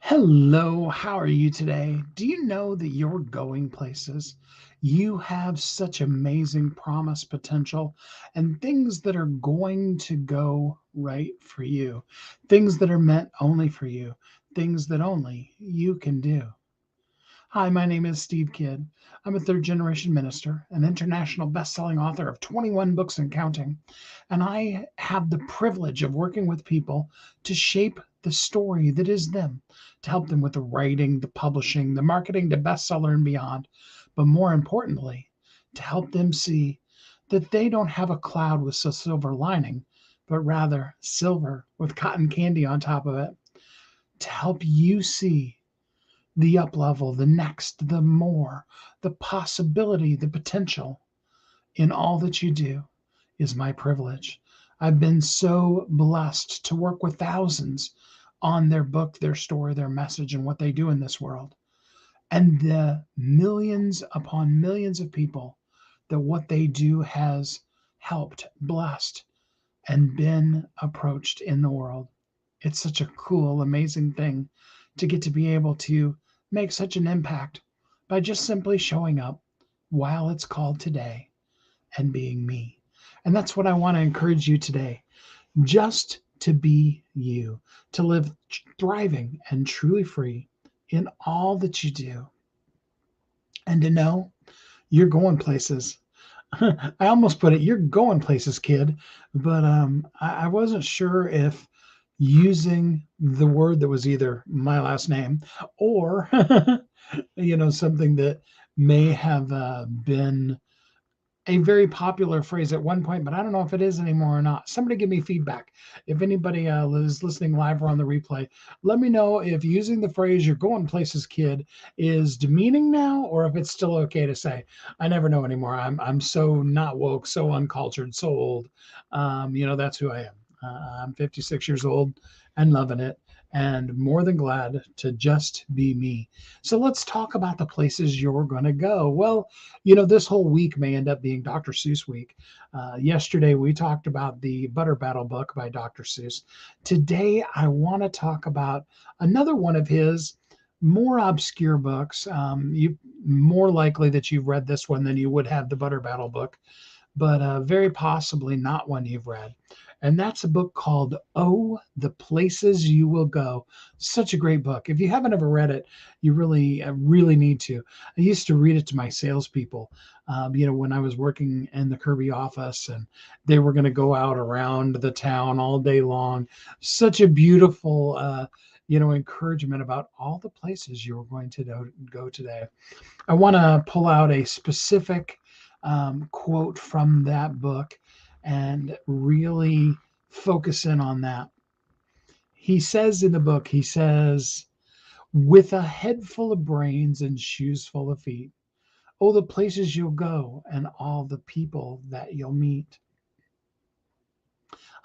Hello, how are you today? Do you know that you're going places? You have such amazing promise potential and things that are going to go right for you, things that are meant only for you, things that only you can do. Hi, my name is Steve Kidd. I'm a third generation minister, an international best-selling author of 21 books and counting, and I have the privilege of working with people to shape the story that is them, to help them with the writing, the publishing, the marketing, the bestseller and beyond. But more importantly, to help them see that they don't have a cloud with a silver lining, but rather silver with cotton candy on top of it, to help you see the up level, the next, the more, the possibility, the potential in all that you do is my privilege. I've been so blessed to work with thousands on their book, their story, their message, and what they do in this world. And the millions upon millions of people that what they do has helped, blessed, and been approached in the world. It's such a cool, amazing thing to get to be able to make such an impact by just simply showing up while it's called today and being me. And that's what I want to encourage you today, just to be you, to live thriving and truly free in all that you do, and to know you're going places. I almost put it, you're going places, kid. But I wasn't sure if using the word that was either my last name or, something that may have been a very popular phrase at one point, but I don't know if it is anymore or not. Somebody give me feedback. If anybody is listening live or on the replay, let me know if using the phrase "you're going places, kid" is demeaning now, or if it's still okay to say. I never know anymore. I'm so not woke, so uncultured, so old. That's who I am. I'm 56 years old and loving it, and more than glad to just be me. So let's talk about the places you're going to go. Well, this whole week may end up being Dr. Seuss week. Yesterday, we talked about the Butter Battle book by Dr. Seuss. Today, I want to talk about another one of his more obscure books. You more likely that you've read this one than you would have the Butter Battle book, but very possibly not one you've read. And that's a book called Oh, the Places You Will Go. Such a great book. If you haven't ever read it, you really need to. I used to read it to my salespeople, when I was working in the Kirby office and they were going to go out around the town all day long. Such a beautiful, encouragement about all the places you're going to go today. I want to pull out a specific quote from that book and really focus in on that. He says in the book, he says, with a head full of brains and shoes full of feet, oh, the places you'll go and all the people that you'll meet.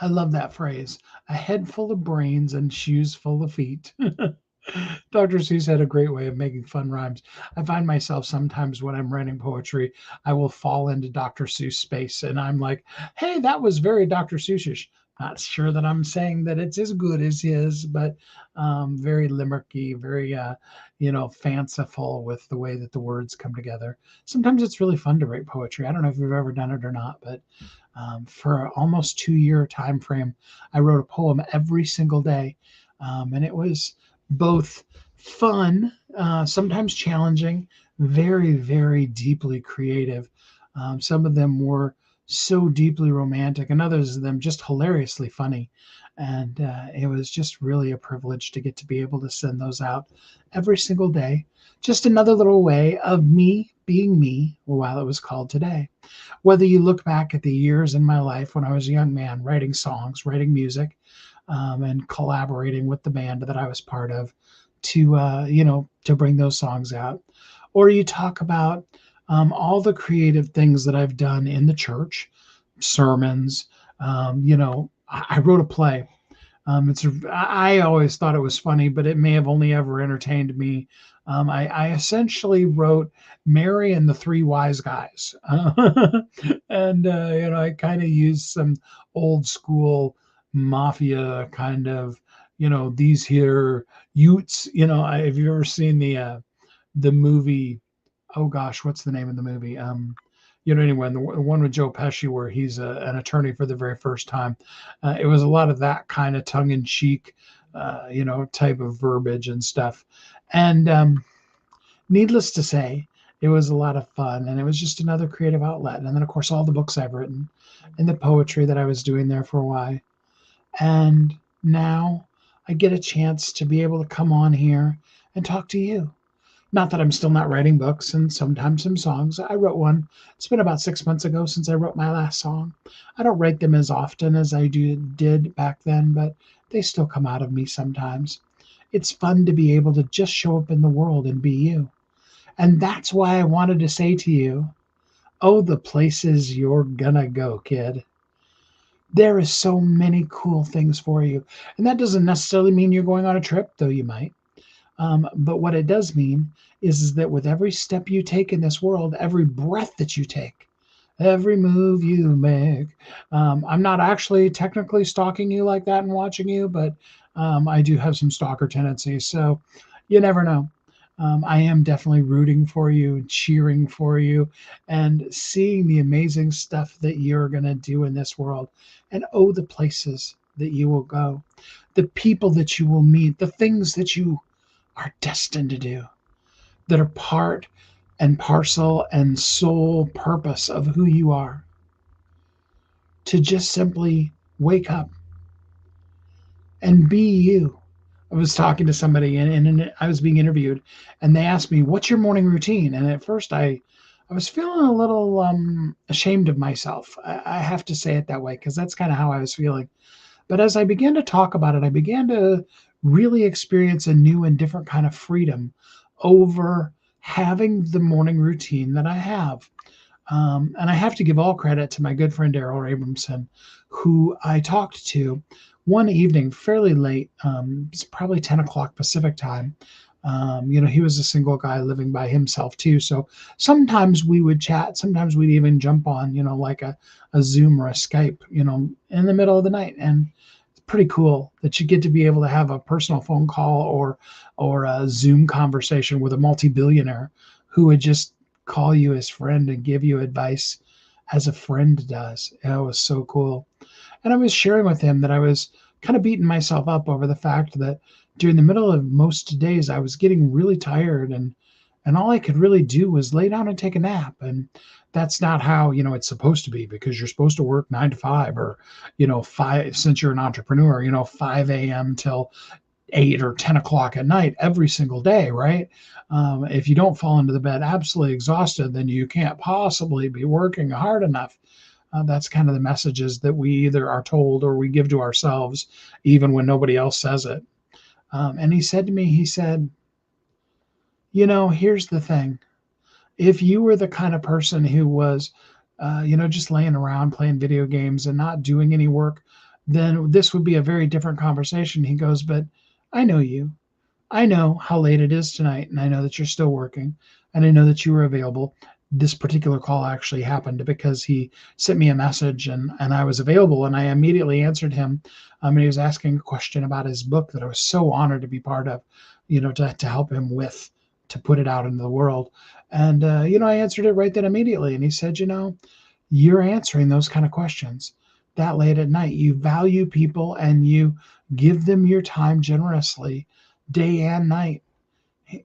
I love that phrase, a head full of brains and shoes full of feet. Dr. Seuss had a great way of making fun rhymes. I find myself sometimes when I'm writing poetry, I will fall into Dr. Seuss space and I'm like, hey, that was very Dr. Seussish. Not sure that I'm saying that it's as good as his, but very limericky, very, fanciful with the way that the words come together. Sometimes it's really fun to write poetry. I don't know if you've ever done it or not, but for an almost 2 year time frame, I wrote a poem every single day. And it was both fun, sometimes challenging, very, very deeply creative. Some of them were so deeply romantic, and others of them just hilariously funny. And it was just really a privilege to get to be able to send those out every single day. Just another little way of me being me while it was called today. Whether you look back at the years in my life when I was a young man writing songs, writing music, and collaborating with the band that I was part of to bring those songs out. Or you talk about all the creative things that I've done in the church, sermons. I wrote a play. I always thought it was funny, but it may have only ever entertained me. I essentially wrote Mary and the Three Wise Guys, and I kind of used some old school mafia kind of these here Utes. Have you ever seen the movie? Oh gosh, what's the name of the movie? Anyway, the one with Joe Pesci where he's an attorney for the very first time. It was a lot of that kind of tongue in cheek, type of verbiage and stuff. And needless to say, it was a lot of fun, and it was just another creative outlet. And then, of course, all the books I've written and the poetry that I was doing there for a while. And now I get a chance to be able to come on here and talk to you. Not that I'm still not writing books and sometimes some songs. I wrote one. It's been about 6 months ago since I wrote my last song. I don't write them as often as I did back then, but they still come out of me sometimes. It's fun to be able to just show up in the world and be you. And that's why I wanted to say to you, oh, the places you're gonna go, kid. There is so many cool things for you. And that doesn't necessarily mean you're going on a trip, though you might. But what it does mean is that with every step you take in this world, every breath that you take, every move you make, I'm not actually technically stalking you like that and watching you, but I do have some stalker tendencies. So you never know. I am definitely rooting for you, cheering for you, and seeing the amazing stuff that you're going to do in this world. And oh, the places that you will go, the people that you will meet, the things that you are destined to do that are part and parcel and sole purpose of who you are. To just simply wake up and be you. I was talking to somebody and I was being interviewed, and they asked me, "What's your morning routine?" And at first, I was feeling a little ashamed of myself. I have to say it that way because that's kind of how I was feeling. But as I began to talk about it, I began to really experience a new and different kind of freedom over having the morning routine that I have. And I have to give all credit to my good friend Daryl Abramson, who I talked to one evening fairly late. It's probably 10 o'clock Pacific time. He was a single guy living by himself too. So sometimes we would chat. Sometimes we'd even jump on, like a Zoom or a Skype, in the middle of the night. And it's pretty cool that you get to be able to have a personal phone call or a Zoom conversation with a multi-billionaire who would just call you his friend and give you advice as a friend does. It was so cool. And I was sharing with him that I was kind of beating myself up over the fact that during the middle of most days I was getting really tired and all I could really do was lay down and take a nap. And that's not how, it's supposed to be because you're supposed to work 9 to 5 or, five, since you're an entrepreneur, 5 a.m. till 8 or 10 o'clock at night every single day, right? If you don't fall into the bed absolutely exhausted, then you can't possibly be working hard enough. That's kind of the messages that we either are told or we give to ourselves, even when nobody else says it. And he said to me, he said, here's the thing. If you were the kind of person who was, just laying around playing video games and not doing any work, then this would be a very different conversation. He goes, but I know you. I know how late it is tonight, and I know that you're still working, and I know that you were available. This particular call actually happened because he sent me a message and I was available, and I immediately answered him. And he was asking a question about his book that I was so honored to be part of, to help him with, to put it out into the world. And, I answered it right then immediately. And he said, you're answering those kind of questions that late at night. You value people and you give them your time generously day and night,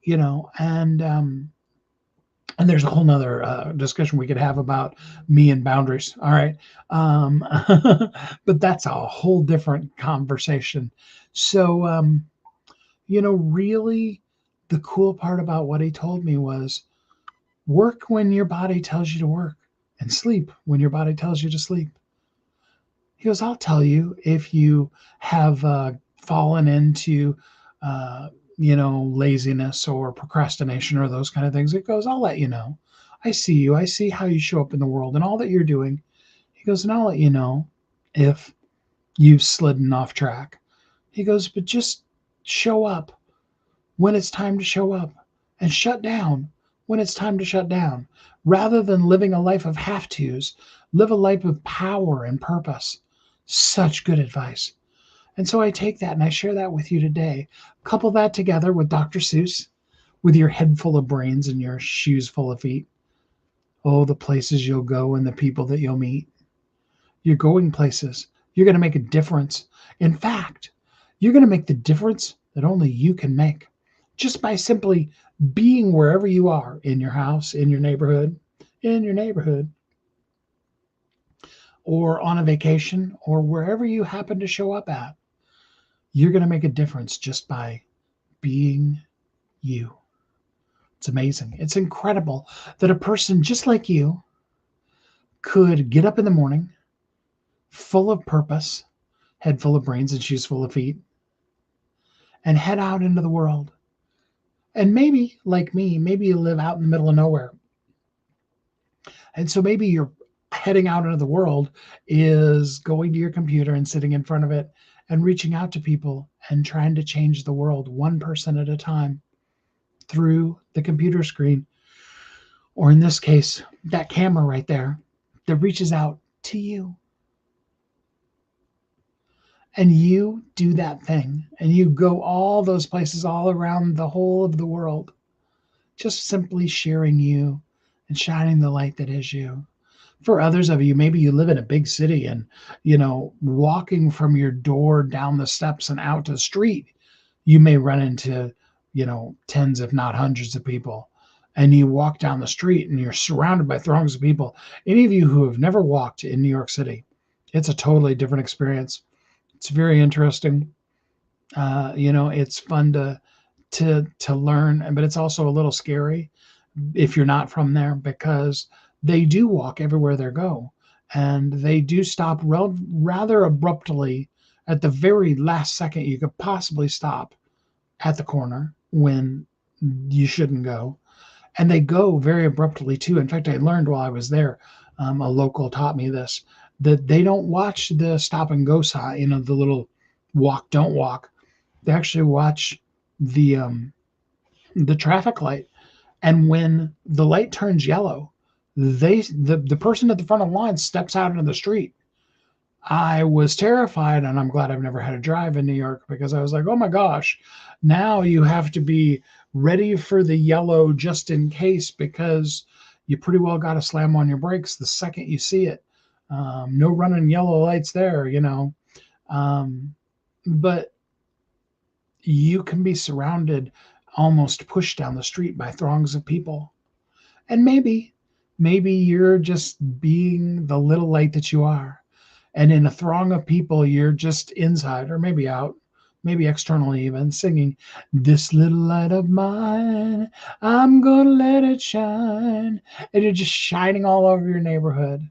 and there's a whole nother discussion we could have about me and boundaries. All right. Um, but that's a whole different conversation. So, really the cool part about what he told me was work when your body tells you to work and sleep when your body tells you to sleep. He goes, I'll tell you if you have fallen into, laziness or procrastination or those kind of things. It goes, I'll let you know. I see you. I see how you show up in the world and all that you're doing. He goes, and I'll let you know if you've slidden off track. He goes, but just show up when it's time to show up and shut down when it's time to shut down. Rather than living a life of have tos, live a life of power and purpose. Such good advice. And so I take that and I share that with you today. Couple that together with Dr. Seuss, with your head full of brains and your shoes full of feet. Oh, the places you'll go and the people that you'll meet. You're going places. You're going to make a difference. In fact, you're going to make the difference that only you can make just by simply being wherever you are, in your house, in your neighborhood, or on a vacation, or wherever you happen to show up at. You're going to make a difference just by being you. It's amazing. It's incredible that a person just like you could get up in the morning full of purpose, head full of brains and shoes full of feet, and head out into the world. And maybe, like me, maybe you live out in the middle of nowhere. And so maybe you're heading out into the world is going to your computer and sitting in front of it and reaching out to people and trying to change the world one person at a time through the computer screen. Or in this case, that camera right there that reaches out to you. And you do that thing and you go all those places all around the whole of the world, just simply sharing you and shining the light that is you. For others of you, maybe you live in a big city and, walking from your door down the steps and out to the street, you may run into, tens, if not hundreds of people. And you walk down the street and you're surrounded by throngs of people. Any of you who have never walked in New York City, it's a totally different experience. It's very interesting. It's fun to learn, but it's also a little scary if you're not from there, because they do walk everywhere they go, and they do stop rather abruptly at the very last second you could possibly stop at the corner when you shouldn't go. And they go very abruptly too. In fact, I learned while I was there, a local taught me this, that they don't watch the stop and go sign, the little walk, don't walk. They actually watch the traffic light. And when the light turns yellow, the person at the front of the line steps out into the street. I was terrified, and I'm glad I've never had to drive in New York, because I was like, oh my gosh, now you have to be ready for the yellow just in case, because you pretty well got to slam on your brakes the second you see it. No running yellow lights there, but you can be surrounded, almost pushed down the street by throngs of people. And maybe you're just being the little light that you are. And in a throng of people, you're just inside, or maybe out, maybe externally even, singing, "This little light of mine, I'm gonna let it shine." And you're just shining all over your neighborhood,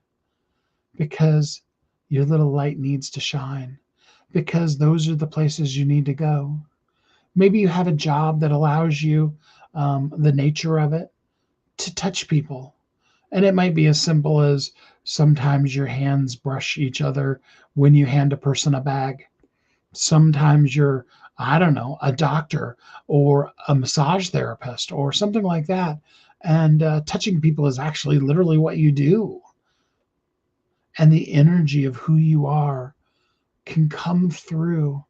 because your little light needs to shine, because those are the places you need to go. Maybe you have a job that allows you, the nature of it, to touch people. And it might be as simple as sometimes your hands brush each other when you hand a person a bag. Sometimes you're, I don't know, a doctor or a massage therapist or something like that. And touching people is actually literally what you do. And the energy of who you are can come through.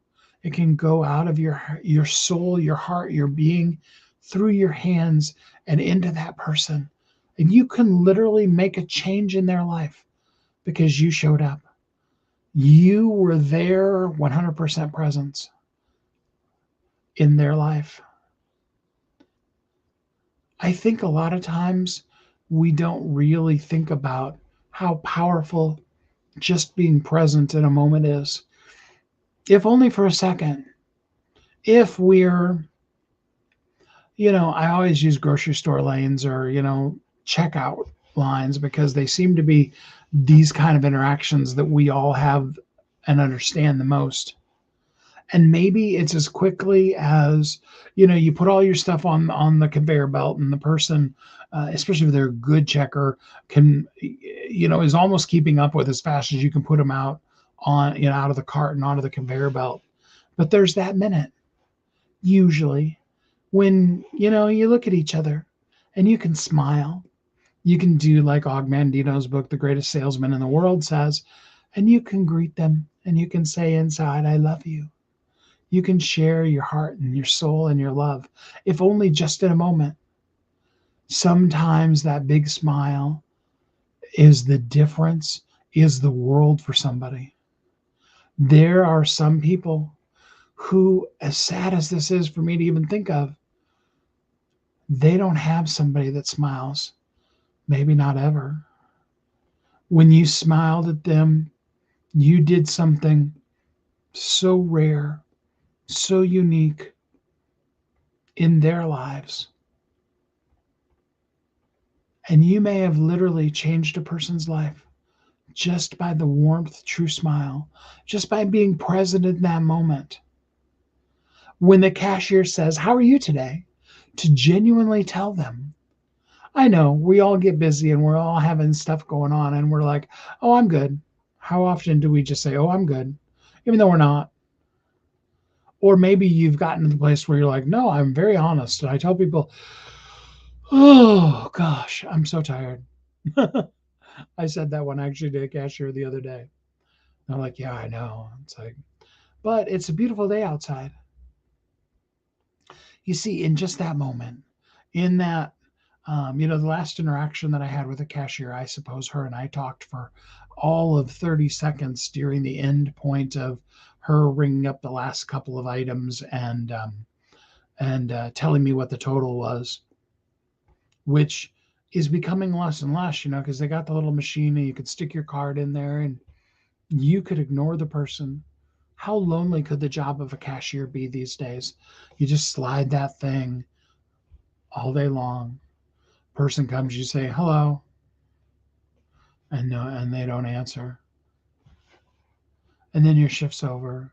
It can go out of your soul, your heart, your being, through your hands and into that person. And you can literally make a change in their life because you showed up. You were there, 100% presence in their life. I think a lot of times we don't really think about how powerful just being present in a moment is. If only for a second. If we're, I always use grocery store lanes or, checkout lines, because they seem to be these kind of interactions that we all have and understand the most. And maybe it's as quickly as, you put all your stuff on the conveyor belt, and the person, especially if they're a good checker, can, is almost keeping up with as fast as you can put them out out of the cart and onto the conveyor belt. But there's that minute, usually, when, you look at each other and you can smile. You can do like Og Mandino's book, The Greatest Salesman in the World, says, and you can greet them and you can say inside, I love you. You can share your heart and your soul and your love, if only just in a moment. Sometimes that big smile is the difference, is the world for somebody. There are some people who, as sad as this is for me to even think of, they don't have somebody that smiles, maybe not ever. When you smiled at them, you did something so rare, so unique in their lives. And you may have literally changed a person's life just by the warmth, true smile, just by being present in that moment. When the cashier says, how are you today? To genuinely tell them. I know we all get busy and we're all having stuff going on and we're like, oh, I'm good. How often do we just say, oh, I'm good, even though we're not? Or maybe you've gotten to the place where you're like, no, I'm very honest. And I tell people, oh, gosh, I'm so tired. I said that one actually to a cashier the other day. They're like, yeah, I know. It's like, but it's a beautiful day outside. You see, in just that moment, in that, the last interaction that I had with the cashier, I suppose her and I talked for all of 30 seconds during the end point of her ringing up the last couple of items and telling me what the total was, which is becoming less and less, because they got the little machine and you could stick your card in there and you could ignore the person. How lonely could the job of a cashier be these days? You just slide that thing all day long. Person comes, you say hello, and no, and they don't answer. And then your shift's over,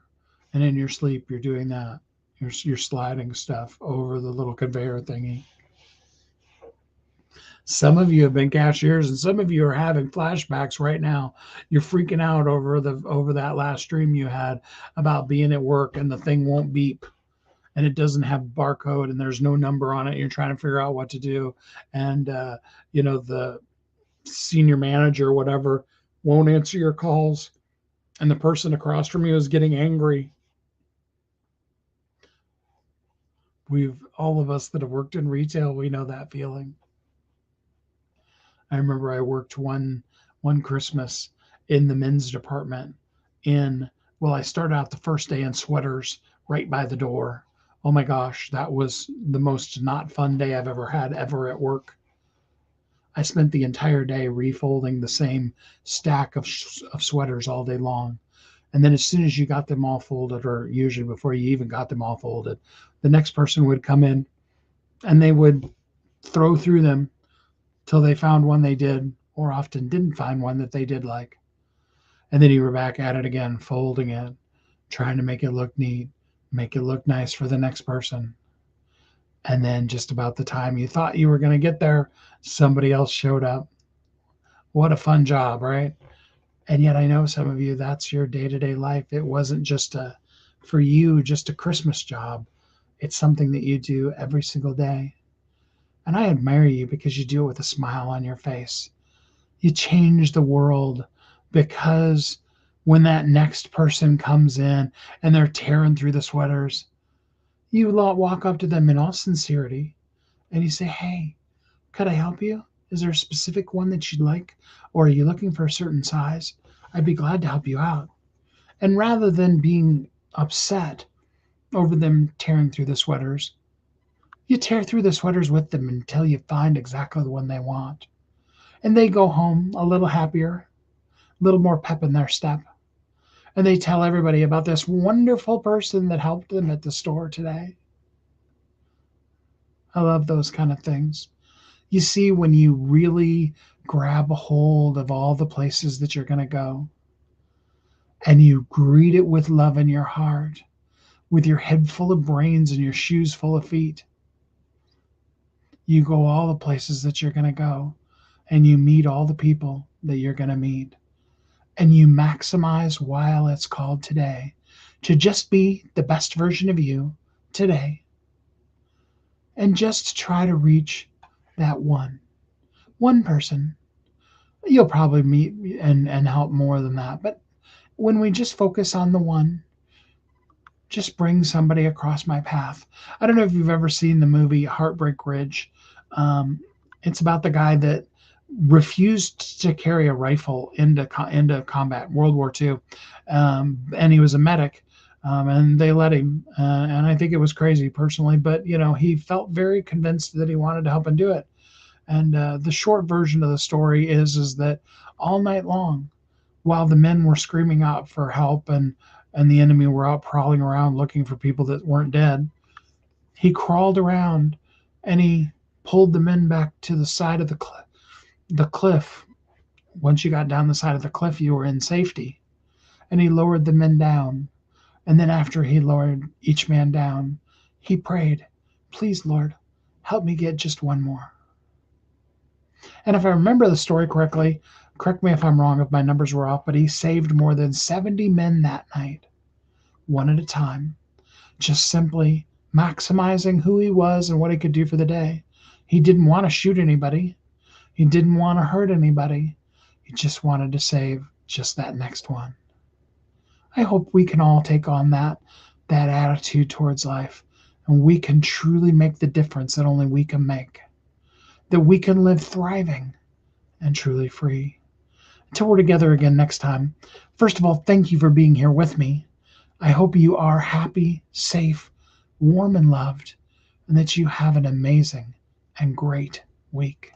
and in your sleep you're doing that. You're sliding stuff over the little conveyor thingy. Some of you have been cashiers, and some of you are having flashbacks right now. You're freaking out over that last dream you had about being at work and the thing won't beep and it doesn't have barcode and there's no number on it. You're trying to figure out what to do, and the senior manager or whatever won't answer your calls, and the person across from you is getting angry. We've all of us that have worked in retail, we know that feeling. I remember I worked one Christmas in the men's department I started out the first day in sweaters right by the door. Oh my gosh, that was the most not fun day I've ever had ever at work. I spent the entire day refolding the same stack of sweaters all day long. And then as soon as you got them all folded, or usually before you even got them all folded, the next person would come in and they would throw through them till they found one they did, or often didn't find one that they did like. And then you were back at it again, folding it, trying to make it look neat, make it look nice for the next person. And then just about the time you thought you were going to get there, somebody else showed up. What a fun job, right? And yet I know some of you, that's your day-to-day life. It wasn't just for you, just a Christmas job. It's something that you do every single day. And I admire you because you do it with a smile on your face. You change the world, because when that next person comes in and they're tearing through the sweaters, you walk up to them in all sincerity and you say, hey, could I help you? Is there a specific one that you'd like? Or are you looking for a certain size? I'd be glad to help you out. And rather than being upset over them tearing through the sweaters, you tear through the sweaters with them until you find exactly the one they want. And they go home a little happier, a little more pep in their step. And they tell everybody about this wonderful person that helped them at the store today. I love those kind of things. You see, when you really grab a hold of all the places that you're going to go and you greet it with love in your heart, with your head full of brains and your shoes full of feet, you go all the places that you're going to go and you meet all the people that you're going to meet. And you maximize while it's called today to just be the best version of you today. And just try to reach that one person. You'll probably meet and help more than that, but when we just focus on the one, just bring somebody across my path. I don't know if you've ever seen the movie Heartbreak Ridge. Um, it's about the guy that refused to carry a rifle into combat, World War II, and he was a medic. And they let him, and I think it was crazy personally, but he felt very convinced that he wanted to help and do it. And the short version of the story is that all night long, while the men were screaming out for help and the enemy were out prowling around looking for people that weren't dead, he crawled around and he pulled the men back to the side of the cliff. Once you got down the side of the cliff, you were in safety. And he lowered the men down. And then after he lowered each man down, he prayed, "Please, Lord, help me get just one more." And if I remember the story correctly, correct me if I'm wrong, if my numbers were off, but he saved more than 70 men that night, one at a time, just simply maximizing who he was and what he could do for the day. He didn't want to shoot anybody. He didn't want to hurt anybody. He just wanted to save just that next one. I hope we can all take on that attitude towards life, and we can truly make the difference that only we can make. That we can live thriving and truly free. Until we're together again next time, first of all, thank you for being here with me. I hope you are happy, safe, warm, and loved, and that you have an amazing and great week.